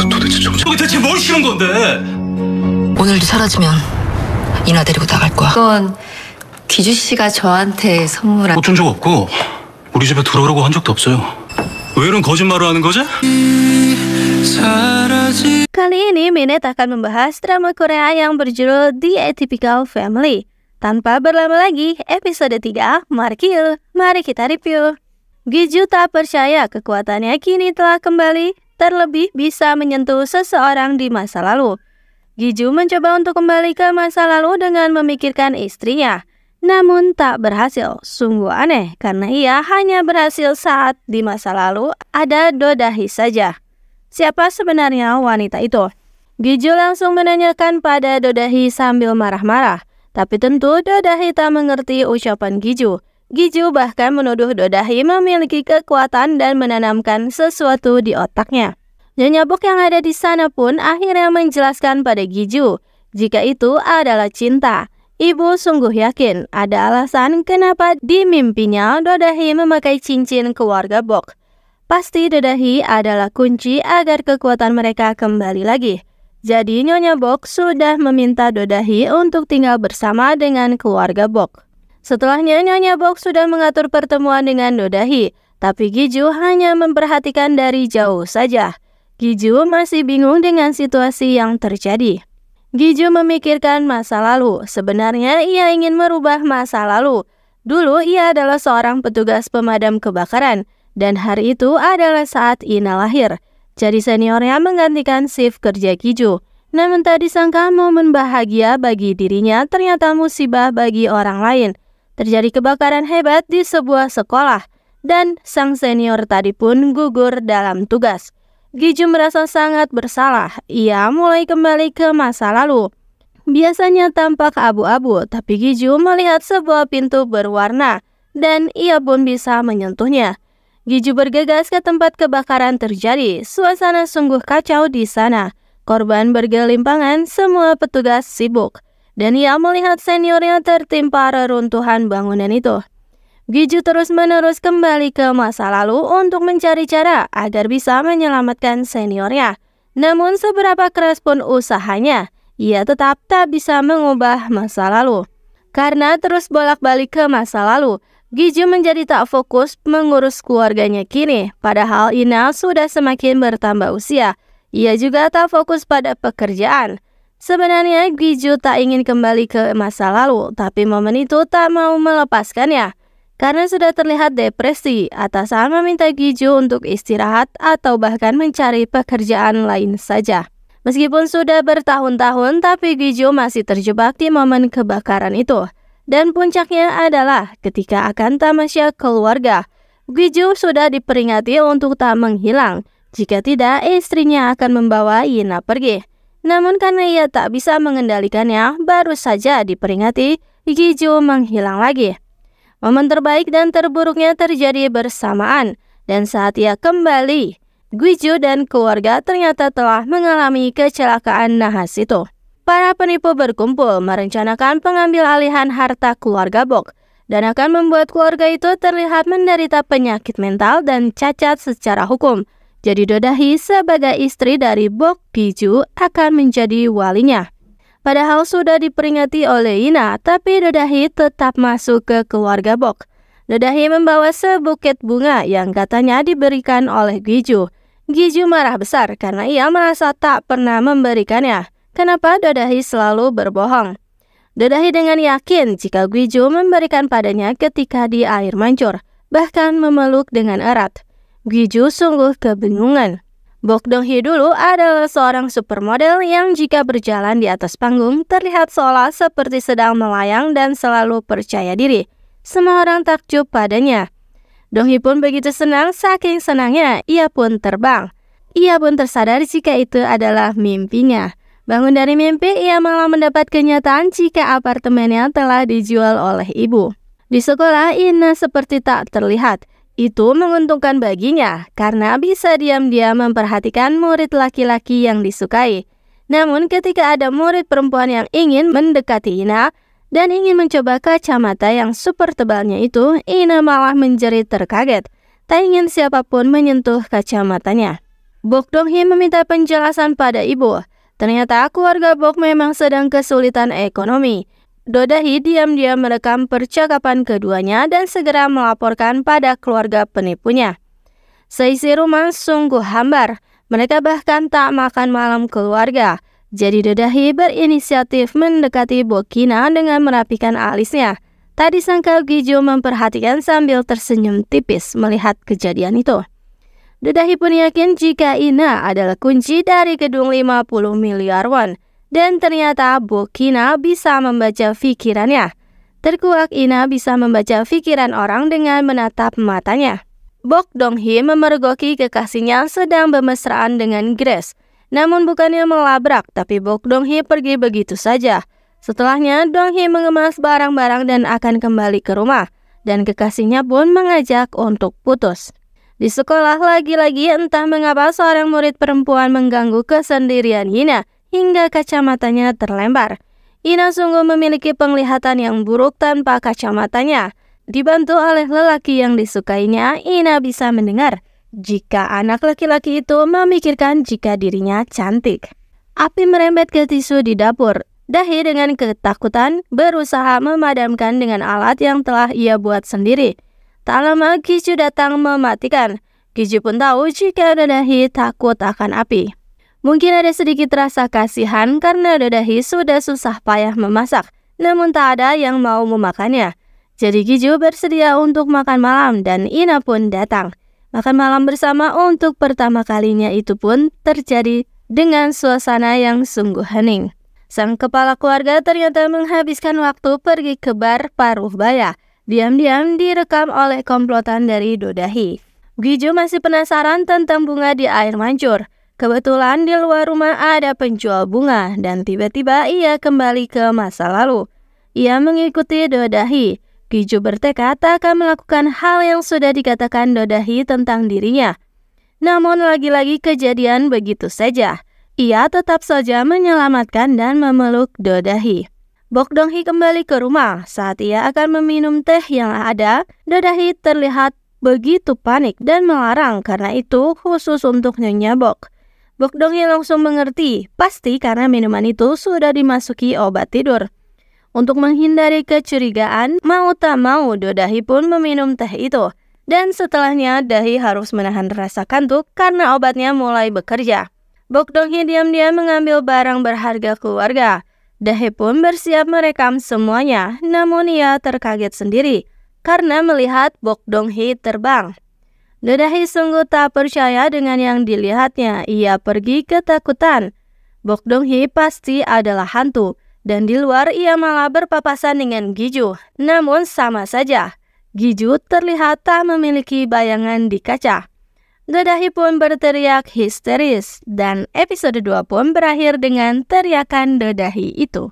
도대체 정체 대체 뭘 싫은 건데? 오늘도 사라지면 이나 데리고 나갈 거야. 그건 귀주 씨가 저한테 선물한. 어쩐 적 없고 우리 집에 들어오라고 한 적도 없어요. 왜 이런 거짓말을 하는 거지? Kali ini Minet akan membahas drama Korea yang berjudul The Atypical Family. Tanpa berlama lagi, episode 3, mari kita review. Giju tak percaya kekuatannya kini telah kembali, terlebih bisa menyentuh seseorang di masa lalu. Giju mencoba untuk kembali ke masa lalu dengan memikirkan istrinya, namun tak berhasil. Sungguh aneh karena ia hanya berhasil saat di masa lalu ada Do Dahi saja. Siapa sebenarnya wanita itu? Giju langsung menanyakan pada Do Dahi sambil marah-marah. Tapi tentu Do Dahi tak mengerti ucapan Giju. Giju bahkan menuduh Do Dahi memiliki kekuatan dan menanamkan sesuatu di otaknya. Nyonya Bok yang ada di sana pun akhirnya menjelaskan pada Giju jika itu adalah cinta. Ibu sungguh yakin ada alasan kenapa di mimpinya Do Dahi memakai cincin keluarga Bok. Pasti Do Dahi adalah kunci agar kekuatan mereka kembali lagi. Jadi Nyonya Bok sudah meminta Do Dahi untuk tinggal bersama dengan keluarga Bok. Setelahnya Nyonya Bok sudah mengatur pertemuan dengan Do Dahi, tapi Giju hanya memperhatikan dari jauh saja. Giju masih bingung dengan situasi yang terjadi. Giju memikirkan masa lalu. Sebenarnya ia ingin merubah masa lalu. Dulu ia adalah seorang petugas pemadam kebakaran, dan hari itu adalah saat Ina lahir. Jadi seniornya menggantikan shift kerja Giju. Namun tak disangka momen bahagia bagi dirinya ternyata musibah bagi orang lain. Terjadi kebakaran hebat di sebuah sekolah, dan sang senior tadi pun gugur dalam tugas. Giju merasa sangat bersalah. Ia mulai kembali ke masa lalu. Biasanya tampak abu-abu, tapi Giju melihat sebuah pintu berwarna, dan ia pun bisa menyentuhnya. Giju bergegas ke tempat kebakaran terjadi. Suasana sungguh kacau di sana. Korban bergelimpangan, semua petugas sibuk. Dan ia melihat seniornya tertimpa reruntuhan bangunan itu. Giju terus-menerus kembali ke masa lalu untuk mencari cara agar bisa menyelamatkan seniornya. Namun seberapa keras pun usahanya, ia tetap tak bisa mengubah masa lalu. Karena terus bolak-balik ke masa lalu, Giju menjadi tak fokus mengurus keluarganya kini. Padahal Ina sudah semakin bertambah usia. Ia juga tak fokus pada pekerjaan. Sebenarnya Giju tak ingin kembali ke masa lalu, tapi momen itu tak mau melepaskannya. Karena sudah terlihat depresi, atasan meminta Giju untuk istirahat atau bahkan mencari pekerjaan lain saja. Meskipun sudah bertahun-tahun, tapi Giju masih terjebak di momen kebakaran itu. Dan puncaknya adalah ketika akan tamasya keluarga. Giju sudah diperingati untuk tak menghilang. Jika tidak, istrinya akan membawa Ina pergi. Namun karena ia tak bisa mengendalikannya, baru saja diperingati, Giju menghilang lagi. Momen terbaik dan terburuknya terjadi bersamaan. Dan saat ia kembali, Giju dan keluarga ternyata telah mengalami kecelakaan nahas itu. Para penipu berkumpul merencanakan pengambil alihan harta keluarga Bok dan akan membuat keluarga itu terlihat menderita penyakit mental dan cacat secara hukum. Jadi Do Dahi sebagai istri dari Bok Giju akan menjadi walinya. Padahal sudah diperingati oleh Ina, tapi Do Dahi tetap masuk ke keluarga Bok. Do Dahi membawa sebuket bunga yang katanya diberikan oleh Giju. Giju marah besar karena ia merasa tak pernah memberikannya. Kenapa Do Dahi selalu berbohong? Do Dahi dengan yakin jika Giju memberikan padanya ketika di air mancur, bahkan memeluk dengan erat. Giju sungguh kebingungan. Bok Dong-hee dulu adalah seorang supermodel yang jika berjalan di atas panggung terlihat seolah seperti sedang melayang dan selalu percaya diri. Semua orang takjub padanya. Dong-hee pun begitu senang, saking senangnya ia pun terbang. Ia pun tersadar jika itu adalah mimpinya. Bangun dari mimpi, ia malah mendapat kenyataan jika apartemennya telah dijual oleh ibu. Di sekolah, Ina seperti tak terlihat. Itu menguntungkan baginya, karena bisa diam-diam memperhatikan murid laki-laki yang disukai. Namun ketika ada murid perempuan yang ingin mendekati Ina, dan ingin mencoba kacamata yang super tebalnya itu, Ina malah menjerit terkaget. Tak ingin siapapun menyentuh kacamatanya. Bok Dong-hee meminta penjelasan pada ibu. Ternyata keluarga Bok memang sedang kesulitan ekonomi. Do-dahi diam-diam merekam percakapan keduanya dan segera melaporkan pada keluarga penipunya. Seisi rumah sungguh hambar. Mereka bahkan tak makan malam keluarga. Jadi Do-dahi berinisiatif mendekati Bok Kina dengan merapikan alisnya. Tak disangka Gi-ju memperhatikan sambil tersenyum tipis melihat kejadian itu. Do-dahi pun yakin jika Ina adalah kunci dari gedung 50 miliar won. Dan ternyata Bok Kina bisa membaca pikirannya. Terkuak Ina bisa membaca pikiran orang dengan menatap matanya. Bok Dong-hee memergoki kekasihnya sedang bermesraan dengan Grace. Namun bukannya melabrak, tapi Bok Dong-hee pergi begitu saja. Setelahnya, Dong-hee mengemas barang-barang dan akan kembali ke rumah. Dan kekasihnya pun mengajak untuk putus. Di sekolah lagi-lagi entah mengapa seorang murid perempuan mengganggu kesendirian Ina hingga kacamatanya terlempar. Ina sungguh memiliki penglihatan yang buruk tanpa kacamatanya. Dibantu oleh lelaki yang disukainya, Ina bisa mendengar jika anak laki-laki itu memikirkan jika dirinya cantik. Api merembet ke tisu di dapur. Dahi dengan ketakutan berusaha memadamkan dengan alat yang telah ia buat sendiri. Tak lama Gi-ju datang mematikan. Gi-ju pun tahu jika Do-dahi takut akan api. Mungkin ada sedikit rasa kasihan karena Do-dahi sudah susah payah memasak, namun tak ada yang mau memakannya. Jadi Gi-ju bersedia untuk makan malam dan Ina pun datang. Makan malam bersama untuk pertama kalinya itu pun terjadi dengan suasana yang sungguh hening. Sang kepala keluarga ternyata menghabiskan waktu pergi ke bar paruh baya. Diam-diam direkam oleh komplotan dari Do-dahi. Gi-ju masih penasaran tentang bunga di air mancur. Kebetulan di luar rumah ada penjual bunga dan tiba-tiba ia kembali ke masa lalu. Ia mengikuti Do-dahi. Gi-ju bertekad tak akan melakukan hal yang sudah dikatakan Do-dahi tentang dirinya. Namun lagi-lagi kejadian begitu saja. Ia tetap saja menyelamatkan dan memeluk Do-dahi. Bok Dong-hee kembali ke rumah. Saat ia akan meminum teh yang ada, Do-dahi terlihat begitu panik dan melarang karena itu khusus untuk Nyonya Bok. Bok Dong-hee langsung mengerti, pasti karena minuman itu sudah dimasuki obat tidur. Untuk menghindari kecurigaan, mau tak mau Do-dahi pun meminum teh itu. Dan setelahnya Dahi harus menahan rasa kantuk karena obatnya mulai bekerja. Bok Dong-hee diam-diam mengambil barang berharga keluarga. Dahi pun bersiap merekam semuanya, namun ia terkaget sendiri karena melihat Bok Dong-hee terbang. Do-dahi sungguh tak percaya dengan yang dilihatnya. Ia pergi ketakutan. Bok Dong-hee pasti adalah hantu, dan di luar ia malah berpapasan dengan Gi-ju. Namun sama saja, Gi-ju terlihat tak memiliki bayangan di kaca. Do-dahi pun berteriak histeris dan episode 2 pun berakhir dengan teriakan Do-dahi itu.